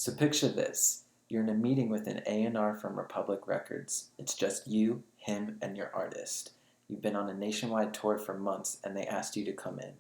So picture this. You're in a meeting with an A&R from Republic Records. It's just you, him, and your artist. You've been on a nationwide tour for months and they asked you to come in.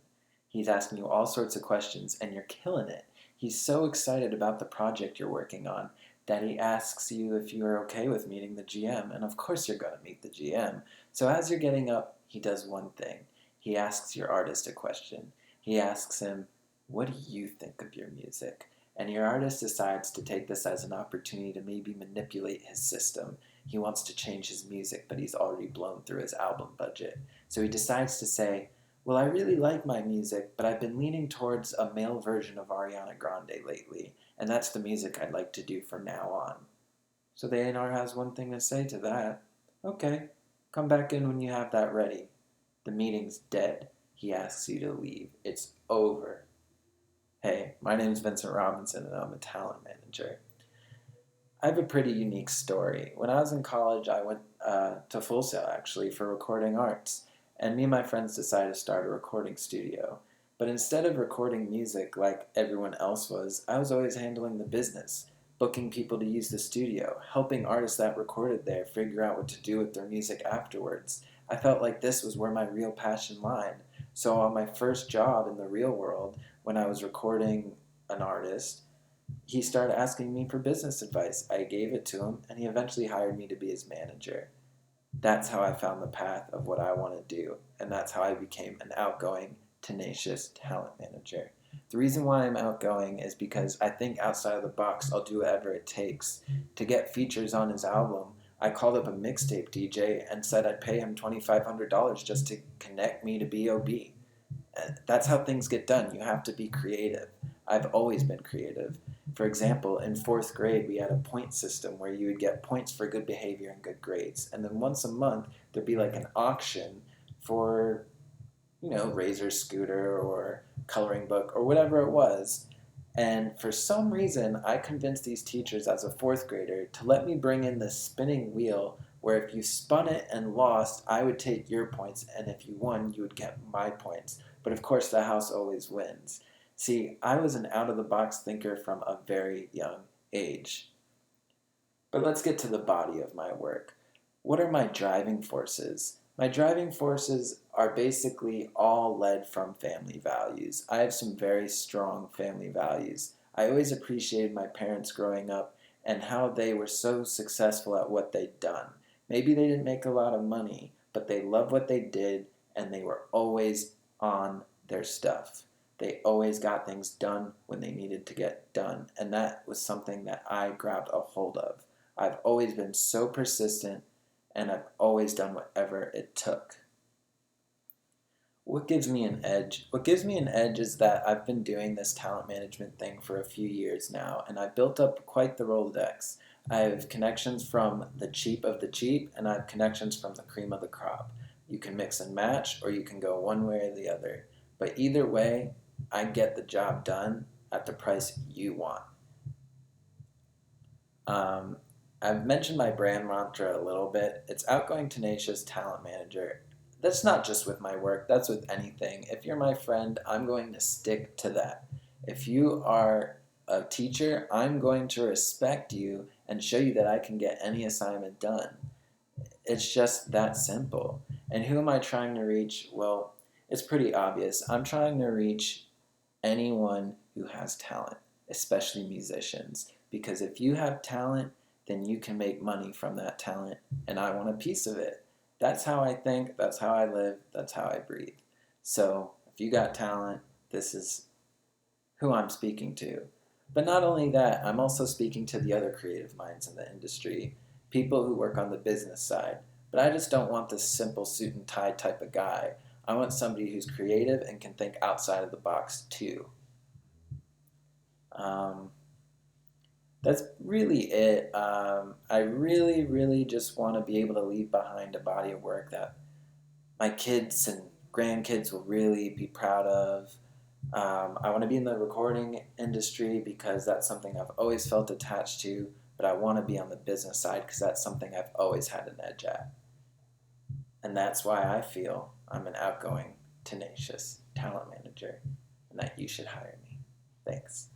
He's asking you all sorts of questions and you're killing it. He's so excited about the project you're working on that he asks you if you're okay with meeting the GM, and of course you're going to meet the GM. So as you're getting up, he does one thing. He asks your artist a question. He asks him, "What do you think of your music?" And your artist decides to take this as an opportunity to maybe manipulate his system. He wants to change his music, but he's already blown through his album budget. So he decides to say, "Well, I really like my music, but I've been leaning towards a male version of Ariana Grande lately, and that's the music I'd like to do from now on." So the A&R has one thing to say to that. "Okay, come back in when you have that ready." The meeting's dead. He asks you to leave. It's over. Hey, my name's Vincent Robinson and I'm a talent manager. I have a pretty unique story. When I was in college, I went to Full Sail actually for recording arts, and me and my friends decided to start a recording studio. But instead of recording music like everyone else was, I was always handling the business, booking people to use the studio, helping artists that recorded there figure out what to do with their music afterwards. I felt like this was where my real passion lied. So on my first job in the real world, when I was recording an artist, he started asking me for business advice. I gave it to him, and he eventually hired me to be his manager. That's how I found the path of what I want to do, and that's how I became an outgoing, tenacious talent manager. The reason why I'm outgoing is because I think outside of the box. I'll do whatever it takes. To get features on his album, I called up a mixtape DJ and said I'd pay him $2,500 just to connect me to B.O.B. That's how things get done. You have to be creative. I've always been creative. For example, in fourth grade, we had a point system where you would get points for good behavior and good grades. And then once a month, there'd be like an auction for, Razor scooter or coloring book or whatever it was. And for some reason, I convinced these teachers as a fourth grader to let me bring in this spinning wheel where if you spun it and lost, I would take your points, and if you won, you would get my points. But of course, the house always wins. See, I was an out of the box thinker from a very young age. But let's get to the body of my work. What are my driving forces? My driving forces are basically all led from family values. I have some very strong family values. I always appreciated my parents growing up and how they were so successful at what they'd done. Maybe they didn't make a lot of money, but they loved what they did and they were always on their stuff. They always got things done when they needed to get done, and that was something that I grabbed a hold of. I've always been so persistent, and I've always done whatever it took. What gives me an edge? What gives me an edge is that I've been doing this talent management thing for a few years now, and I've built up quite the Rolodex. I have connections from the cheap of the cheap, and I have connections from the cream of the crop. You can mix and match, or you can go one way or the other. But either way, I get the job done at the price you want. Um, I've mentioned my brand mantra a little bit. It's outgoing, tenacious, talent manager. That's not just with my work, that's with anything. If you're my friend, I'm going to stick to that. If you are a teacher, I'm going to respect you and show you that I can get any assignment done. It's just that simple. And who am I trying to reach? Well, it's pretty obvious. I'm trying to reach anyone who has talent, especially musicians. Because if you have talent, then you can make money from that talent, and I want a piece of it. That's how I think, that's how I live, that's how I breathe. So, if you got talent, this is who I'm speaking to. But not only that, I'm also speaking to the other creative minds in the industry, people who work on the business side. But I just don't want this simple suit and tie type of guy. I want somebody who's creative and can think outside of the box too. Um, that's really it. I really, really just want to be able to leave behind a body of work that my kids and grandkids will really be proud of. I want to be in the recording industry because that's something I've always felt attached to, but I want to be on the business side because that's something I've always had an edge at. And that's why I feel I'm an outgoing, tenacious talent manager and that you should hire me. Thanks.